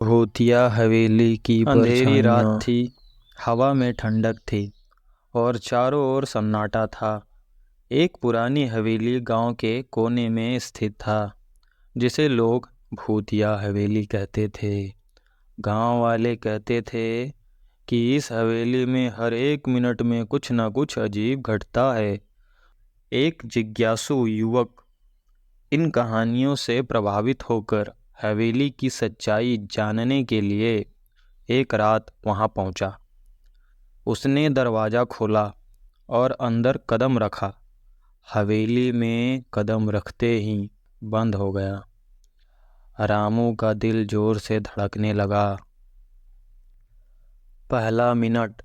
भूतिया हवेली की अंधेरी रात परछाइयाँ। थी। हवा में ठंडक थी और चारों ओर सन्नाटा था। एक पुरानी हवेली गांव के कोने में स्थित था, जिसे लोग भूतिया हवेली कहते थे। गांव वाले कहते थे कि इस हवेली में हर एक मिनट में कुछ न कुछ अजीब घटता है। एक जिज्ञासु युवक इन कहानियों से प्रभावित होकर हवेली की सच्चाई जानने के लिए एक रात वहां पहुंचा। उसने दरवाज़ा खोला और अंदर कदम रखा। हवेली में कदम रखते ही बंद हो गया। रामू का दिल जोर से धड़कने लगा। पहला मिनट,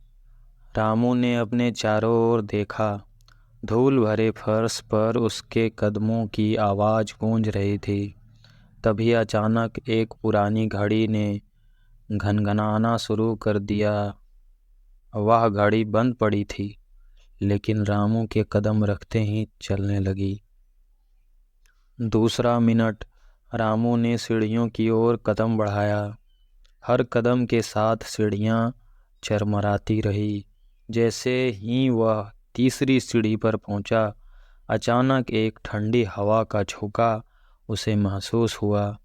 रामू ने अपने चारों ओर देखा। धूल भरे फर्श पर उसके कदमों की आवाज़ गूंज रही थी। तभी अचानक एक पुरानी घड़ी ने घनघनाना शुरू कर दिया। वह घड़ी बंद पड़ी थी, लेकिन रामू के कदम रखते ही चलने लगी। दूसरा मिनट, रामू ने सीढ़ियों की ओर कदम बढ़ाया। हर कदम के साथ सीढ़ियाँ चरमराती रही। जैसे ही वह तीसरी सीढ़ी पर पहुंचा, अचानक एक ठंडी हवा का झोंका उसे महसूस हुआ।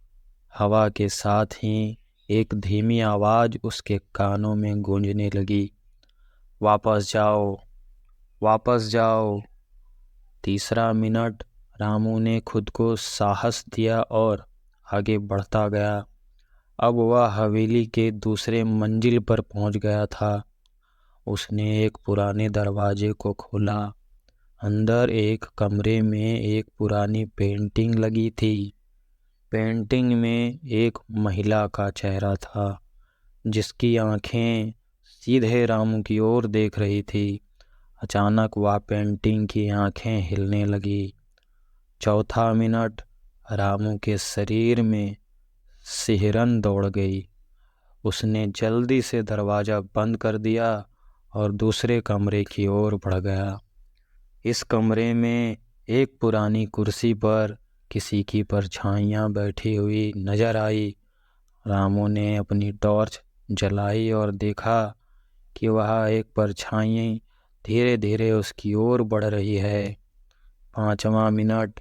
हवा के साथ ही एक धीमी आवाज़ उसके कानों में गूंजने लगी, वापस जाओ, वापस जाओ। तीसरा मिनट, रामू ने खुद को साहस दिया और आगे बढ़ता गया। अब वह हवेली के दूसरे मंजिल पर पहुंच गया था। उसने एक पुराने दरवाजे को खोला। अंदर एक कमरे में एक पुरानी पेंटिंग लगी थी। पेंटिंग में एक महिला का चेहरा था, जिसकी आंखें सीधे रामू की ओर देख रही थी। अचानक वह पेंटिंग की आंखें हिलने लगी। चौथा मिनट, रामू के शरीर में सिहरन दौड़ गई। उसने जल्दी से दरवाज़ा बंद कर दिया और दूसरे कमरे की ओर बढ़ गया। इस कमरे में एक पुरानी कुर्सी पर किसी की परछाइयाँ बैठी हुई नजर आई। रामू ने अपनी टॉर्च जलाई और देखा कि वह एक परछाई धीरे धीरे उसकी ओर बढ़ रही है। पांचवा मिनट,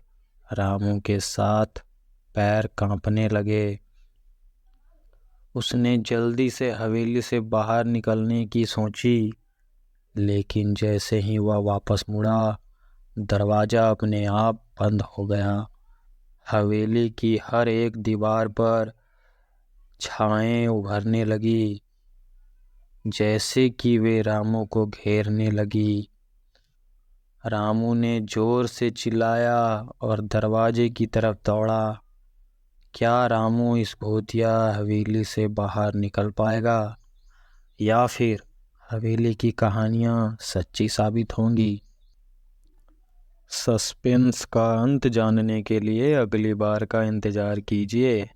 रामू के साथ पैर कांपने लगे। उसने जल्दी से हवेली से बाहर निकलने की सोची, लेकिन जैसे ही वह वापस मुड़ा, दरवाज़ा अपने आप बंद हो गया। हवेली की हर एक दीवार पर छाएं उभरने लगी, जैसे कि वे रामू को घेरने लगी। रामू ने जोर से चिल्लाया और दरवाजे की तरफ दौड़ा। क्या रामू इस भूतिया हवेली से बाहर निकल पाएगा, या फिर हवेली की कहानियाँ सच्ची साबित होंगी? सस्पेंस का अंत जानने के लिए अगली बार का इंतज़ार कीजिए।